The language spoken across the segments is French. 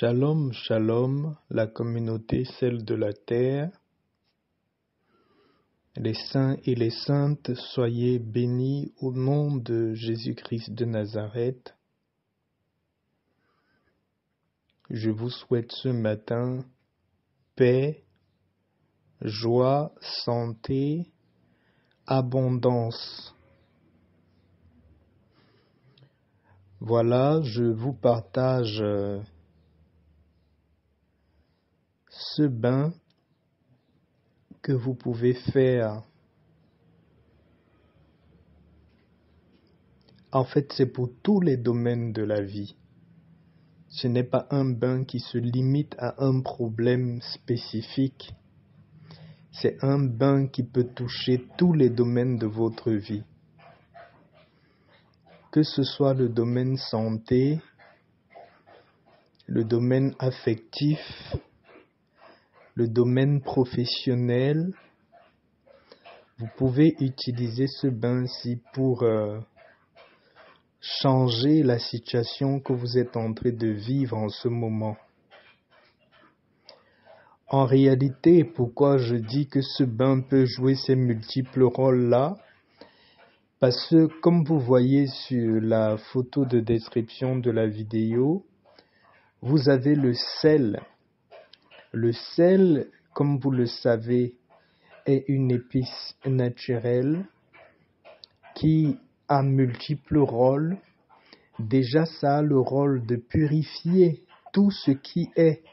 Shalom, shalom, la communauté, celle de la terre. Les saints et les saintes, soyez bénis au nom de Jésus-Christ de Nazareth. Je vous souhaite ce matin paix, joie, santé, abondance. Voilà, je vous partage ce bain que vous pouvez faire. En fait, c'est pour tous les domaines de la vie. Ce n'est pas un bain qui se limite à un problème spécifique. C'est un bain qui peut toucher tous les domaines de votre vie. Que ce soit le domaine santé, le domaine affectif, le domaine professionnel, vous pouvez utiliser ce bain-ci pour changer la situation que vous êtes en train de vivre en ce moment. En réalité, pourquoi je dis que ce bain peut jouer ces multiples rôles-là? Parce que, comme vous voyez sur la photo de description de la vidéo, vous avez le sel. Le sel, comme vous le savez, est une épice naturelle qui a multiples rôles. Déjà, ça a le rôle de purifier tout ce qui est,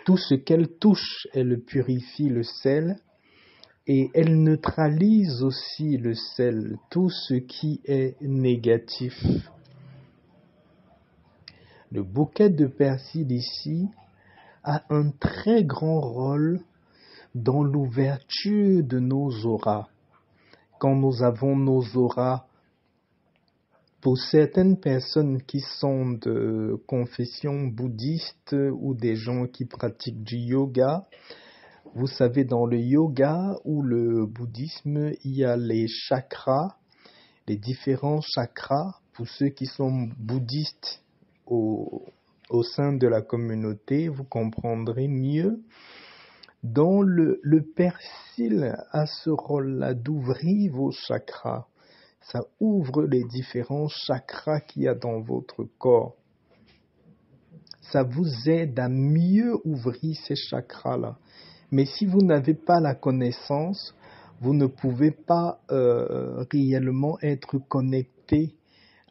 tout ce qu'elle touche, elle purifie le sel. Et elle neutralise aussi le sel, tout ce qui est négatif. Le bouquet de persil ici a un très grand rôle dans l'ouverture de nos auras. Quand nous avons nos auras, pour certaines personnes qui sont de confession bouddhiste ou des gens qui pratiquent du yoga, vous savez, dans le yoga ou le bouddhisme, il y a les chakras, les différents chakras. Pour ceux qui sont bouddhistes au sein de la communauté, vous comprendrez mieux. Donc, le persil a ce rôle-là d'ouvrir vos chakras. Ça ouvre les différents chakras qu'il y a dans votre corps. Ça vous aide à mieux ouvrir ces chakras-là. Mais si vous n'avez pas la connaissance, vous ne pouvez pas réellement être connecté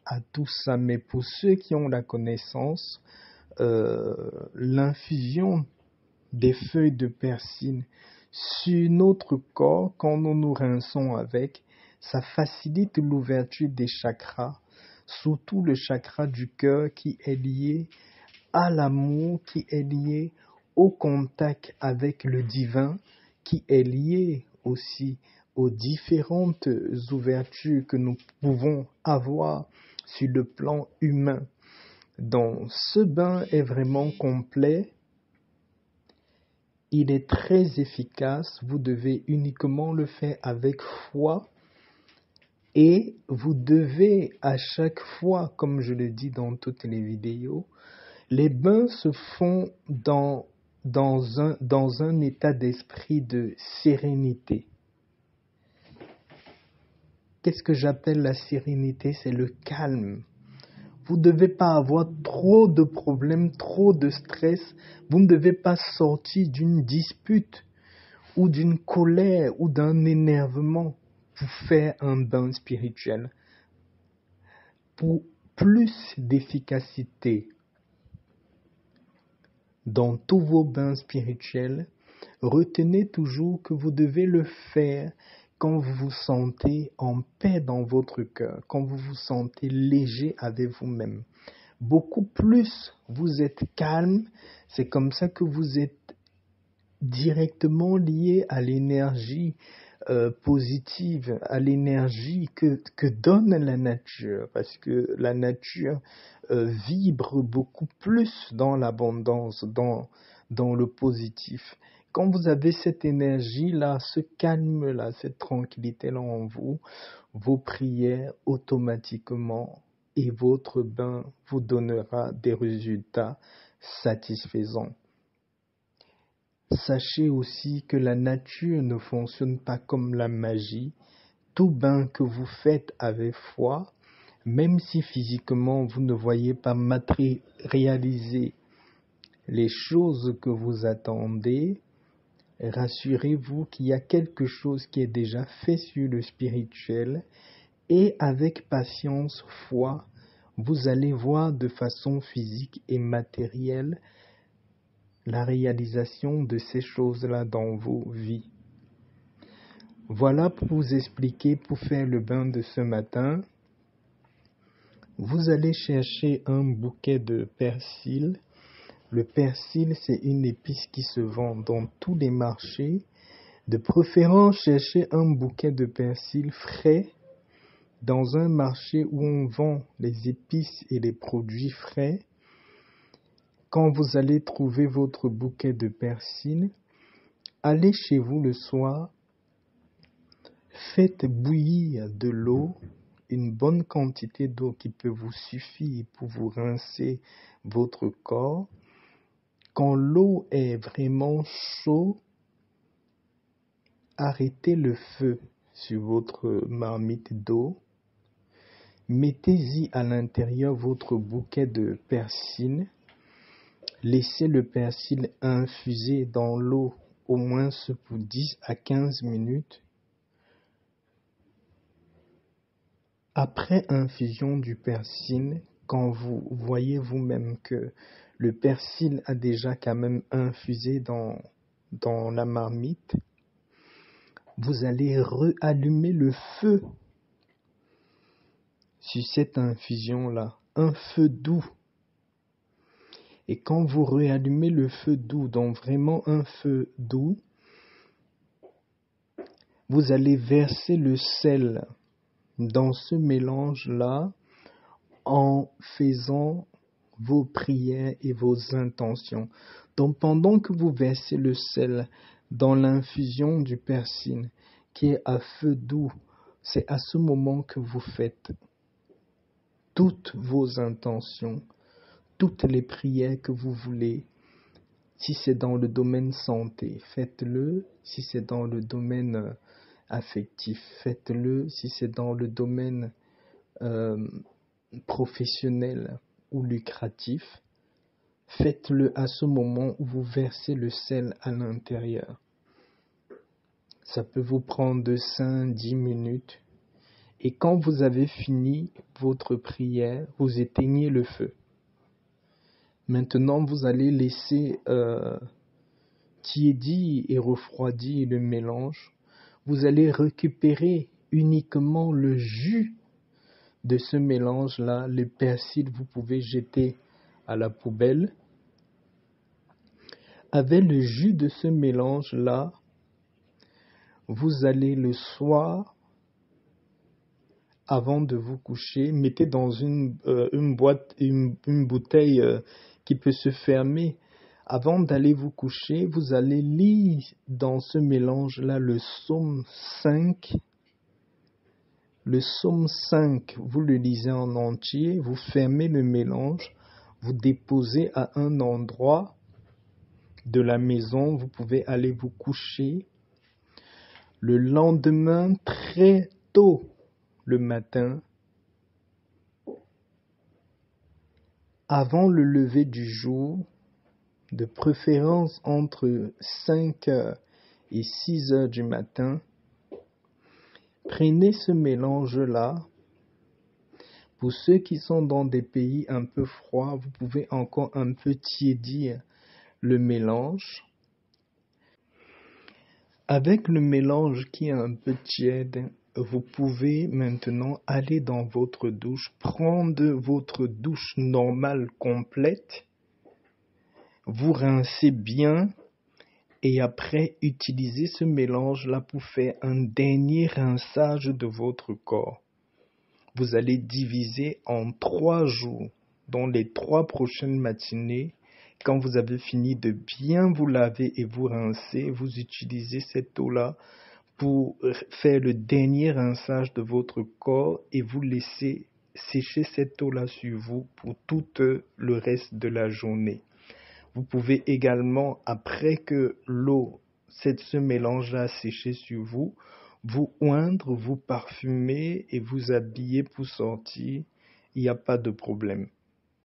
à tout ça. Mais pour ceux qui ont la connaissance, l'infusion des feuilles de persil sur notre corps, quand nous nous rinçons avec, ça facilite l'ouverture des chakras, surtout le chakra du cœur qui est lié à l'amour, qui est lié au contact avec le divin, qui est lié aussi aux différentes ouvertures que nous pouvons avoir sur le plan humain. Donc, ce bain est vraiment complet. Il est très efficace. Vous devez uniquement le faire avec foi. Et vous devez à chaque fois, comme je le dis dans toutes les vidéos, les bains se font dans un état d'esprit de sérénité. Qu'est-ce que j'appelle la sérénité? C'est le calme. Vous ne devez pas avoir trop de problèmes, trop de stress. Vous ne devez pas sortir d'une dispute ou d'une colère ou d'un énervement pour faire un bain spirituel. Pour plus d'efficacité dans tous vos bains spirituels, retenez toujours que vous devez le faire quand vous vous sentez en paix dans votre cœur, quand vous vous sentez léger avec vous-même. Beaucoup plus vous êtes calme, c'est comme ça que vous êtes directement lié à l'énergie positive, à l'énergie que donne la nature, parce que la nature vibre beaucoup plus dans l'abondance, dans le positif. Quand vous avez cette énergie-là, ce calme-là, cette tranquillité-là en vous, vos prières automatiquement et votre bain vous donnera des résultats satisfaisants. Sachez aussi que la nature ne fonctionne pas comme la magie. Tout bain que vous faites avec foi, même si physiquement vous ne voyez pas matérialiser les choses que vous attendez, rassurez-vous qu'il y a quelque chose qui est déjà fait sur le spirituel et avec patience, foi, vous allez voir de façon physique et matérielle la réalisation de ces choses-là dans vos vies. Voilà pour vous expliquer, pour faire le bain de ce matin. Vous allez chercher un bouquet de persil. Le persil, c'est une épice qui se vend dans tous les marchés. De préférence, cherchez un bouquet de persil frais dans un marché où on vend les épices et les produits frais. Quand vous allez trouver votre bouquet de persil, allez chez vous le soir, faites bouillir de l'eau, une bonne quantité d'eau qui peut vous suffire pour vous rincer votre corps. Quand l'eau est vraiment chaude, arrêtez le feu sur votre marmite d'eau. Mettez-y à l'intérieur votre bouquet de persil. Laissez le persil infuser dans l'eau au moins pour 10 à 15 minutes. Après infusion du persil, quand vous voyez vous-même que le persil a déjà quand même infusé dans la marmite, vous allez rallumer le feu sur cette infusion-là, un feu doux. Et quand vous réallumez le feu doux, donc vraiment un feu doux, vous allez verser le sel dans ce mélange-là en faisant vos prières et vos intentions. Donc pendant que vous versez le sel dans l'infusion du persil qui est à feu doux, c'est à ce moment que vous faites toutes vos intentions, toutes les prières que vous voulez. Si c'est dans le domaine santé, faites-le. Si c'est dans le domaine affectif, faites-le. Si c'est dans le domaine professionnel ou lucratif, faites-le à ce moment où vous versez le sel à l'intérieur. Ça peut vous prendre de 5-10 minutes. Et quand vous avez fini votre prière, vous éteignez le feu. Maintenant, vous allez laisser tiédir et refroidir le mélange. Vous allez récupérer uniquement le jus de ce mélange-là. Le persil, vous pouvez jeter à la poubelle. Avec le jus de ce mélange-là, vous allez le soir, avant de vous coucher, mettez dans une bouteille qui peut se fermer. Avant d'aller vous coucher, vous allez lire dans ce mélange-là le psaume 5. Le psaume 5, vous le lisez en entier, vous fermez le mélange, vous déposez à un endroit de la maison, vous pouvez aller vous coucher. Le lendemain, très tôt le matin, avant le lever du jour, de préférence entre 5 heures et 6 heures du matin, prenez ce mélange-là. Pour ceux qui sont dans des pays un peu froids, vous pouvez encore un peu tiédir le mélange. Avec le mélange qui est un peu tiède, vous pouvez maintenant aller dans votre douche, prendre votre douche normale complète, vous rincez bien et après utiliser ce mélange-là pour faire un dernier rinçage de votre corps. Vous allez diviser en 3 jours, dans les 3 prochaines matinées. Quand vous avez fini de bien vous laver et vous rincer, vous utilisez cette eau-là pour faire le dernier rinçage de votre corps et vous laissez sécher cette eau-là sur vous pour tout le reste de la journée. Vous pouvez également, après que ce mélange-là a séché sur vous, vous oindre, vous parfumer et vous habiller pour sortir. Il n'y a pas de problème.